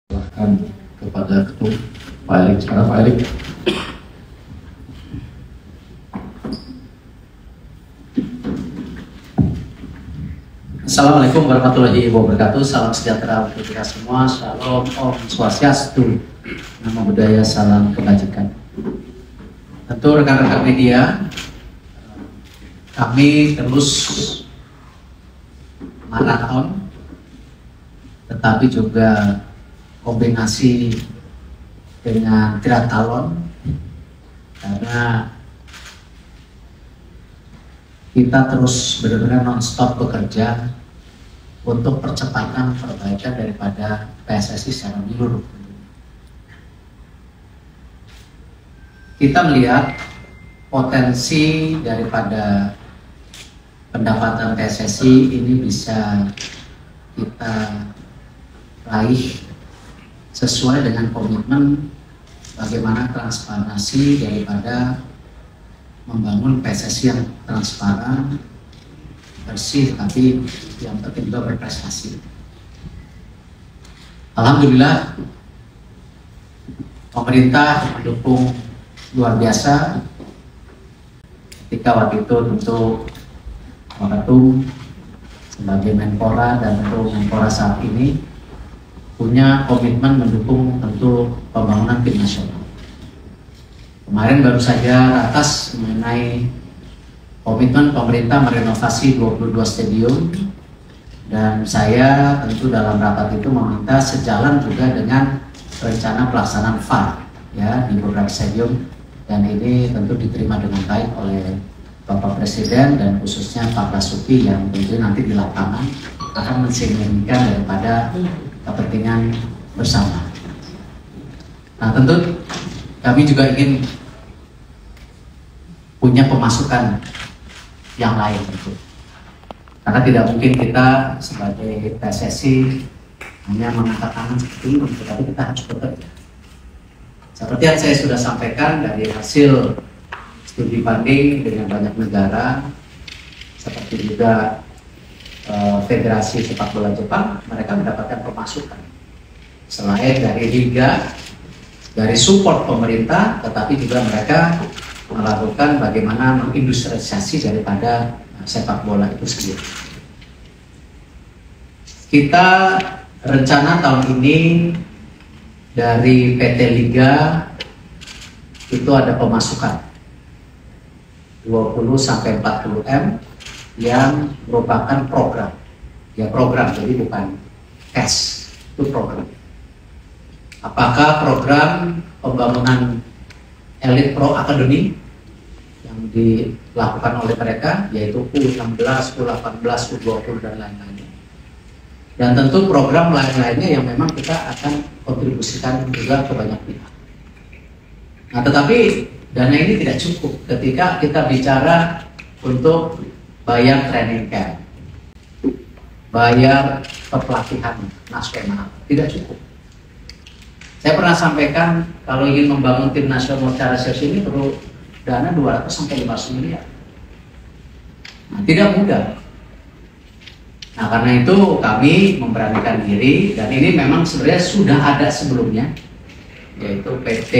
Silahkan kepada Ketum Pak Erik. Sekarang Pak Erik. Assalamualaikum warahmatullahi wabarakatuh. Salam sejahtera untuk kita semua. Shalom, Om Swastiastu, Namo Buddhaya, salam kebajikan. Tentu rekan-rekan media, kami terus maraton, tetapi juga kombinasi dengan triathlon, karena kita terus benar-benar non-stop bekerja untuk percepatan perbaikan daripada PSSI secara menyeluruh. Kita melihat potensi daripada pendapatan PSSI ini bisa kita raih sesuai dengan komitmen bagaimana transparansi daripada membangun PSSI yang transparan, bersih, tapi yang penting juga berprestasi. Alhamdulillah, pemerintah mendukung luar biasa. Ketika waktu itu tentu Pak Ketum sebagai Menpora dan tentu Menpora saat ini punya komitmen mendukung tentu pembangunan tim nasional. Kemarin baru saja ratas mengenai komitmen pemerintah merenovasi 22 stadion, dan saya tentu dalam rapat itu meminta sejalan juga dengan rencana pelaksanaan VAR ya di beberapa stadion, dan ini tentu diterima dengan baik oleh Bapak Presiden dan khususnya Pak Basuki yang tentu nanti di lapangan akan mensinergikan daripada kepentingan bersama. Nah, tentu kami juga ingin punya pemasukan yang lain tentu. Karena tidak mungkin kita sebagai PSSI hanya mengangkat tangan seperti ini, tetapi kita harus bekerja. Seperti yang saya sudah sampaikan dari hasil studi banding dengan banyak negara, seperti juga Federasi Sepak Bola Jepang, mereka mendapatkan pemasukan selain dari liga, dari support pemerintah, tetapi juga mereka melakukan bagaimana mengindustrialisasi daripada sepak bola itu sendiri. Kita rencana tahun ini dari PT Liga itu ada pemasukan 20-40 M yang merupakan program. Ya program, jadi bukan cash, itu program. Apakah program pembangunan Elite Pro Academy yang dilakukan oleh mereka, yaitu U16, U18, U20 dan lain-lainnya. Dan tentu program lain-lainnya yang memang kita akan kontribusikan juga ke banyak pihak. Nah, tetapi dana ini tidak cukup ketika kita bicara untuk bayar training camp, bayar pelatihan nasional, tidak cukup. Saya pernah sampaikan kalau ingin membangun tim nasional secara serius ini perlu dana 200-500 miliar. Nah, tidak mudah. Nah, karena itu kami memberanikan diri, dan ini memang sebenarnya sudah ada sebelumnya, yaitu PT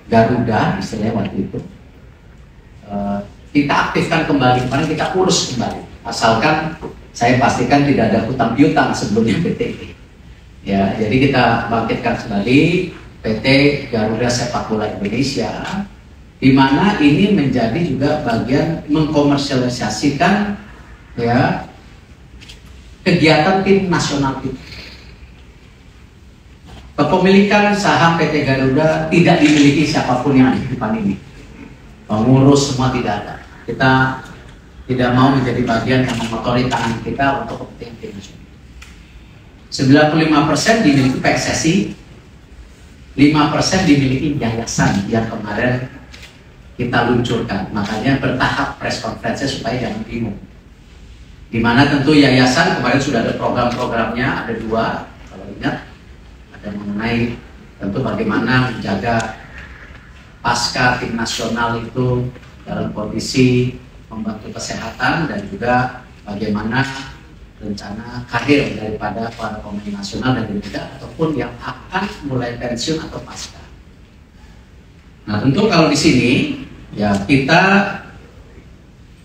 Garuda istilahnya waktu itu. Kita aktifkan kembali, kemarin kita urus kembali, asalkan saya pastikan tidak ada hutang piutang sebelumnya PT ini. Ya, jadi kita bangkitkan kembali PT Garuda Sepak Bola Indonesia, di mana ini menjadi juga bagian mengkomersialisasikan ya kegiatan tim nasional itu. Kepemilikan saham PT Garuda tidak dimiliki siapapun yang ada di depan ini. Pengurus semua tidak ada. Kita tidak mau menjadi bagian yang mengotori tangan kita untuk kepentingan tim nasional. 95% dimiliki PSSI, 5% dimiliki yayasan yang kemarin kita luncurkan. Makanya bertahap press conference supaya jangan bingung. Dimana tentu yayasan kemarin sudah ada program-programnya, ada 2 kalau ingat, ada mengenai tentu bagaimana menjaga pasca tim nasional itu dalam kondisi membantu kesehatan, dan juga bagaimana rencana karir daripada para pemain nasional dan tidak ataupun yang akan mulai pensiun atau pasca. Nah, tentu kalau di sini ya kita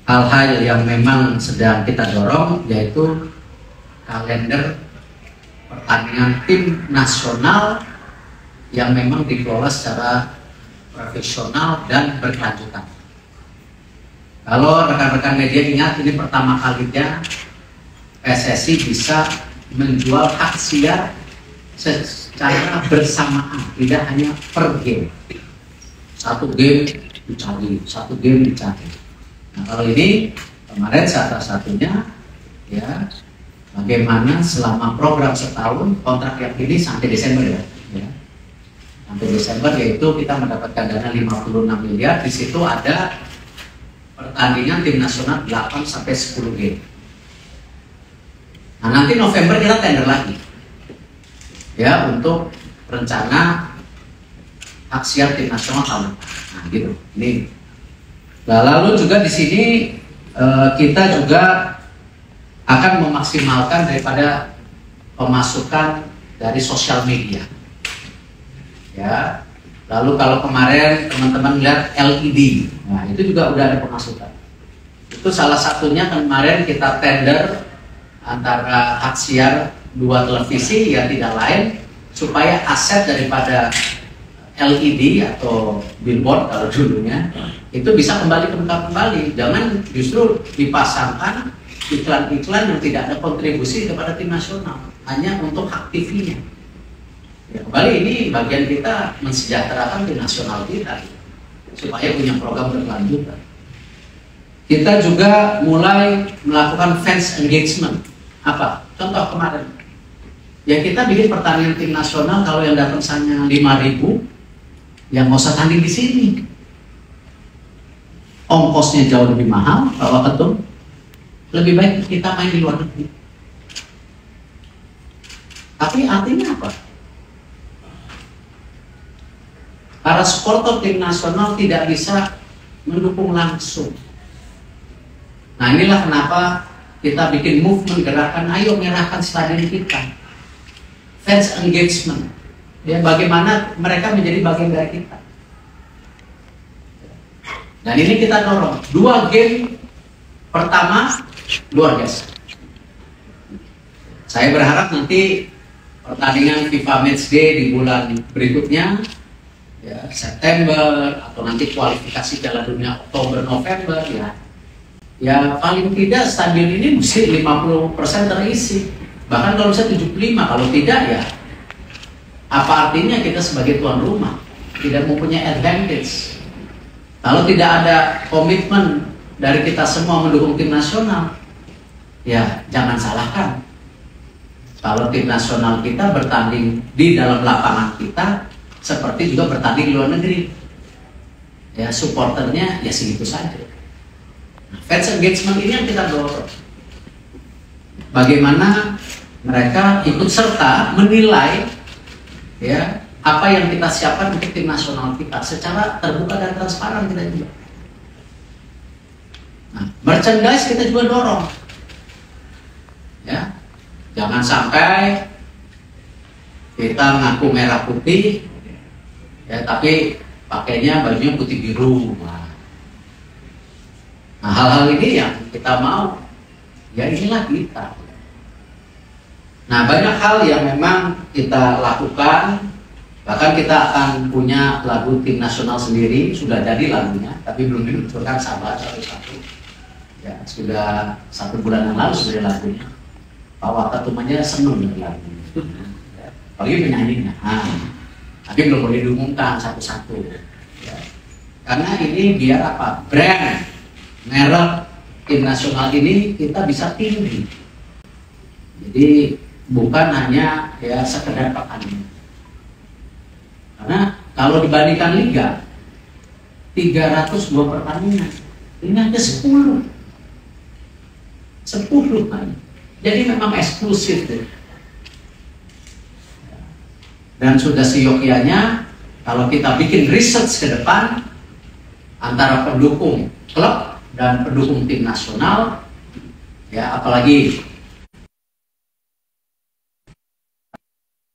hal-hal yang memang sedang kita dorong yaitu kalender pertandingan tim nasional yang memang dikelola secara profesional dan berkelanjutan. Kalau rekan-rekan media ingat, ini pertama kalinya PSSI bisa menjual hak siar secara bersamaan, tidak hanya per game. Satu game dicari. Nah, kalau ini kemarin satu-satunya ya bagaimana selama program setahun, kontrak yang ini sampai Desember ya. Sampai Desember, yaitu kita mendapatkan dana 56 miliar. Di situ ada pertandingan tim nasional 8 sampai 10 game. Nah, nanti November kita tender lagi ya untuk rencana hak siar tim nasional tahun depan. Nah, gitu. Ini. Nah, lalu juga di sini kita juga akan memaksimalkan daripada pemasukan dari sosial media. Ya. Lalu kalau kemarin teman-teman lihat LED, nah itu juga udah ada pemasukan. Itu salah satunya kemarin kita tender antara hak siar 2 televisi ya tidak lain supaya aset daripada LED atau billboard kalau dulunya itu bisa kembali jangan justru dipasangkan iklan-iklan yang tidak ada kontribusi kepada tim nasional hanya untuk hak TV-nya. Ya, kembali ini bagian kita mensejahterakan tim nasional kita supaya punya program berkelanjutan. Kita juga mulai melakukan fans engagement. Apa? Contoh kemarin, ya kita bikin pertandingan tim nasional, kalau yang datang misalnya 5.000, yang nggak usah tanding di sini. Ongkosnya jauh lebih mahal, Pak Ketum. Lebih baik kita main di luar negeri. Tapi artinya apa? Para supporter tim nasional tidak bisa mendukung langsung. Nah, inilah kenapa kita bikin movement gerakan ayo merahkan stadion kita. Fans engagement. Ya, bagaimana mereka menjadi bagian dari kita. Dan ini kita dorong. 2 game pertama luar biasa. Saya berharap nanti pertandingan FIFA Matchday di bulan berikutnya ya, September atau nanti kualifikasi Piala Dunia Oktober November ya paling tidak stadion ini mesti 50% terisi, bahkan kalau bisa 75. Kalau tidak ya apa artinya kita sebagai tuan rumah tidak mempunyai advantage kalau tidak ada komitmen dari kita semua mendukung tim nasional. Ya jangan salahkan kalau tim nasional kita bertanding di dalam lapangan kita seperti juga bertanding di luar negeri. Ya supporternya ya segitu saja. Fans engagement ini yang kita dorong. Bagaimana mereka ikut serta menilai ya apa yang kita siapkan untuk tim nasional kita secara terbuka dan transparan kita juga. Nah, merchandise kita juga dorong. Ya, jangan sampai kita ngaku merah putih, ya tapi pakainya bajunya putih biru. Nah, hal-hal ini yang kita mau, ya inilah kita. Nah, banyak hal yang memang kita lakukan, bahkan kita akan punya lagu tim nasional sendiri, sudah jadi lagunya, tapi belum diluncurkan, sabar satu-satu. Ya, sudah 1 bulan yang lalu sudah lagunya. Pak Waketum aja seneng dengan lagunya. Ya, apalagi penyanyinya. Nah, tapi belum boleh diumumkan satu-satu. Ya. Karena ini biar apa? Brand merek tim nasional ini kita bisa tinggi. Jadi bukan hanya ya sekedar pertandingan. Karena kalau dibandingkan liga 302 pertandingan, ini hanya 10 hanya. Jadi memang eksklusif deh. Dan sudah seyogyanya kalau kita bikin research ke depan antara pendukung klub dan pendukung tim nasional, ya apalagi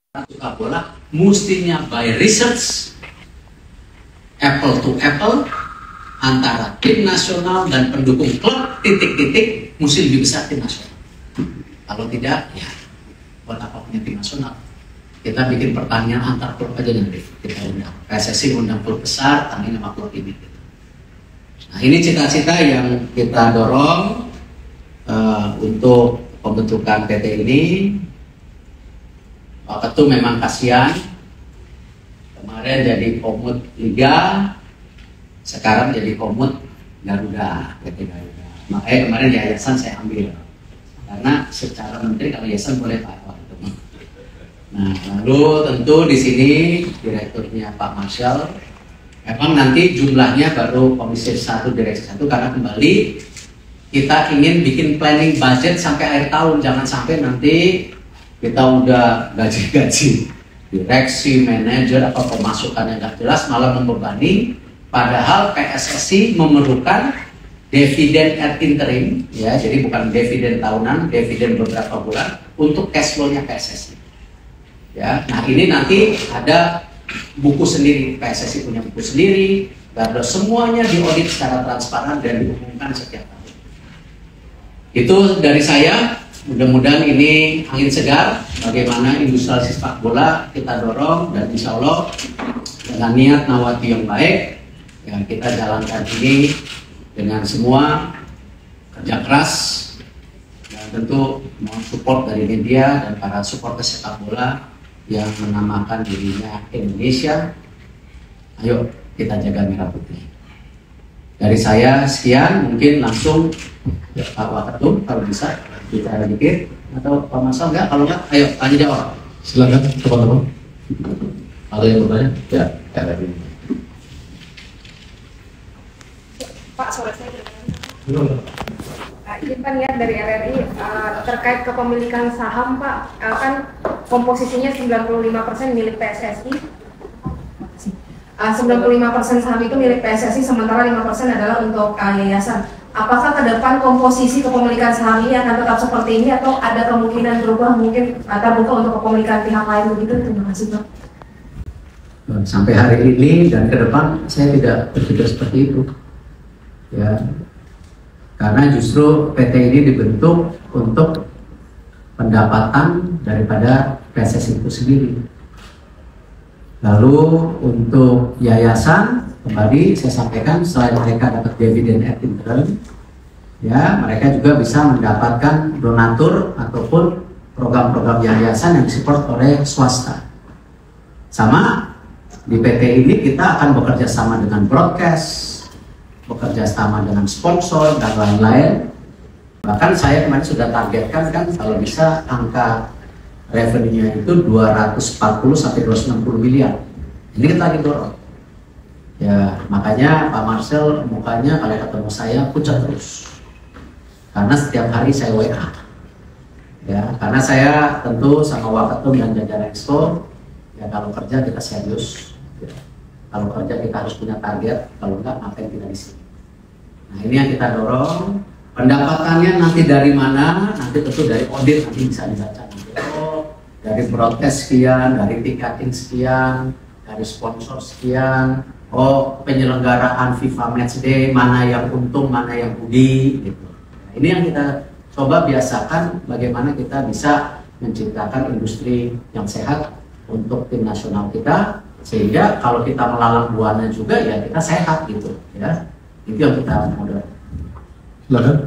sepak bola mestinya by research apple to apple antara tim nasional dan pendukung klub titik-titik mesti lebih besar tim nasional. Kalau tidak, ya buat apa punya tim nasional? Kita bikin pertandingan antar klub aja nanti. Kita undang PSSI undang klub besar, tanding sama klub ini. Nah, ini cita-cita yang kita dorong untuk pembentukan PT ini. Pak Ketum memang kasihan, kemarin jadi komut Liga, sekarang jadi komut Garuda, PT Garuda. Makanya kemarin yayasan saya ambil, karena secara menteri kalau yayasan boleh Pak Ketum. Nah, lalu tentu di sini direkturnya Pak Marshall. Memang nanti jumlahnya baru komisi 1 direksi 1 karena kembali kita ingin bikin planning budget sampai akhir tahun, jangan sampai nanti kita udah gaji-gaji direksi, manajer, atau pemasukannya nggak jelas malah membebani. Padahal PSSI memerlukan dividen ad interim, ya, jadi bukan dividen tahunan, dividen beberapa bulan untuk cash flow-nya PSSI. Ya, nah ini nanti ada buku sendiri, PSSI punya buku sendiri, dan semuanya diaudit secara transparan dan diumumkan setiap tahun. Itu dari saya. Mudah-mudahan ini angin segar bagaimana industri sepak bola kita dorong, dan insya Allah dengan niat Nawati yang baik ya, kita jalankan ini dengan semua kerja keras, dan tentu mohon support dari media dan para supporter sepak bola yang menamakan dirinya Indonesia. Ayo kita jaga merah putih. Dari saya sekian, mungkin langsung ya, Pak Waketum kalau bisa bicara dikit, atau Pak Masal enggak, kalau enggak ayo tanya jawab. Silakan teman-teman. Ada yang bertanya? Ya, RRI. Pak, suara saya dengar. Izin Pak, lihat dari RRI terkait kepemilikan saham Pak, kan komposisinya 95% milik PSSI. 95% saham itu milik PSSI, sementara 5% adalah untuk yayasan. Apakah ke depan komposisi kepemilikan saham ini akan tetap seperti ini atau ada kemungkinan berubah, mungkin terbuka untuk kepemilikan pihak lain begitu? Terima kasih Pak. Sampai hari ini dan ke depan saya tidak berpikir seperti itu. Ya, karena justru PT ini dibentuk untuk pendapatan daripada PSSI itu sendiri. Lalu untuk yayasan, kembali saya sampaikan, selain mereka dapat dividen ad interim, ya mereka juga bisa mendapatkan donatur ataupun program-program yayasan yang disupport oleh swasta. Sama di PT ini kita akan bekerja sama dengan broadcast, bekerja sama dengan sponsor dan lain-lain. Bahkan saya kemarin sudah targetkan kan kalau bisa angka revenue-nya itu 240 sampai 260 miliar. Ini kita lagi dorong. Ya, makanya Pak Marcel mukanya kalau ketemu saya pucat terus. Karena setiap hari saya WA. Ya, karena saya tentu sama Waketum dan jajaran Expo, ya kalau kerja kita serius. Ya. Kalau kerja kita harus punya target, kalau enggak ngapain kita di sini. Nah, ini yang kita dorong. Pendapatannya nanti dari mana? Nanti tentu dari audit, nanti bisa dibaca. Oh, dari broadcast sekian, dari tiketing sekian, dari sponsor sekian. Oh, penyelenggaraan FIFA Matchday, mana yang untung, mana yang rugi, gitu. Nah, ini yang kita coba biasakan bagaimana kita bisa menciptakan industri yang sehat untuk tim nasional kita, sehingga kalau kita melalang buana juga ya kita sehat gitu, ya. Itu yang kita modal. Silakan.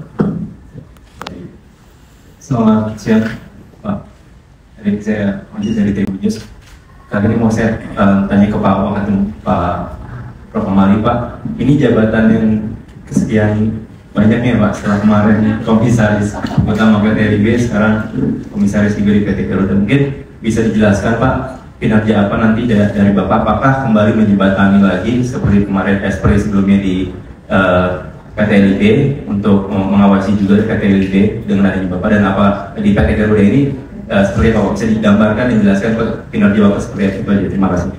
Selamat siang, Pak. Ini saya masih dari TV News. Kali ini mau saya tanya ke Pak Waketum, Pak Prof. Amali, Pak. Ini jabatan yang kesekian banyaknya, Pak. Setelah kemarin komisaris utama PT LIB, sekarang komisaris juga di PT Garuda. Mungkin bisa dijelaskan, Pak, kinerja apa nanti dari Bapak? Apakah kembali menjembatani lagi seperti kemarin, seperti sebelumnya di PT LIB untuk mengawasi juga PT LIB dengan adanya Bapak, dan apa di PT Garuda ini seperti apa, bisa digambarkan dan dijelaskan kinerja Bapak seperti apa aja. Terima kasih.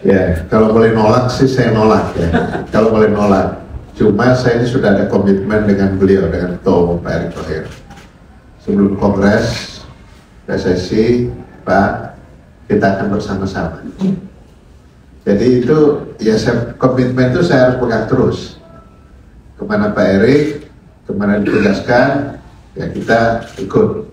Ya, kalau boleh nolak sih saya nolak ya. Kalau boleh nolak, cuma saya ini sudah ada komitmen dengan beliau, dengan Ketua Umum Pak Erick Thohir. Sebelum Kongres PSSI, Pak, kita akan bersama-sama. Jadi itu ya komitmen itu saya harus pegang terus. Kemana Pak Erik, kemana ditugaskan, ya kita ikut.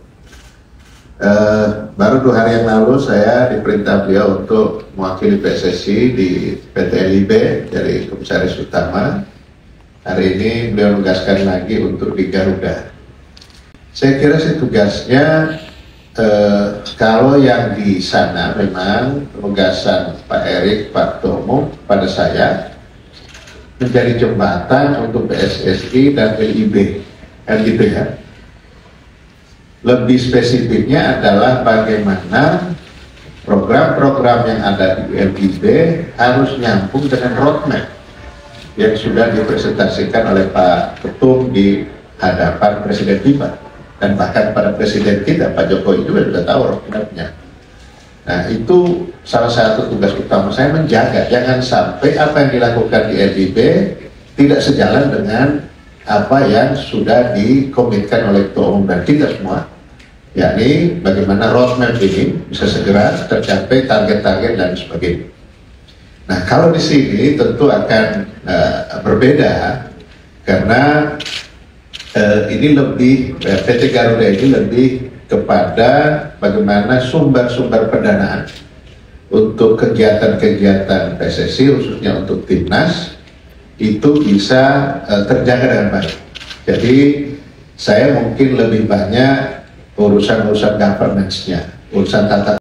Baru 2 hari yang lalu saya diperintah beliau untuk mewakili PSSI di PT LIB dari Komisaris Utama. Hari ini beliau menugaskan lagi untuk di Garuda. Saya kira sih tugasnya kalau yang di sana memang penugasan Pak Erik, Pak Tomo pada saya menjadi jembatan untuk PSSI dan LIB ya. Lebih spesifiknya adalah bagaimana program-program yang ada di LIB harus nyambung dengan roadmap yang sudah dipresentasikan oleh Pak Ketum di hadapan Presiden kita. Dan bahkan pada presiden kita, Pak Jokowi juga sudah tahu roadmap-nya. Nah itu salah satu tugas utama saya, menjaga jangan sampai apa yang dilakukan di LIB tidak sejalan dengan apa yang sudah dikomitkan oleh Ketua Umum dan kita semua, yakni bagaimana roadmap ini bisa segera tercapai target-target dan sebagainya. Nah kalau di sini tentu akan berbeda karena ini lebih, PT Garuda ini lebih kepada bagaimana sumber-sumber pendanaan untuk kegiatan-kegiatan PSSI khususnya untuk timnas itu bisa terjaga dengan baik. Jadi saya mungkin lebih banyak urusan-urusan governance-nya, urusan tata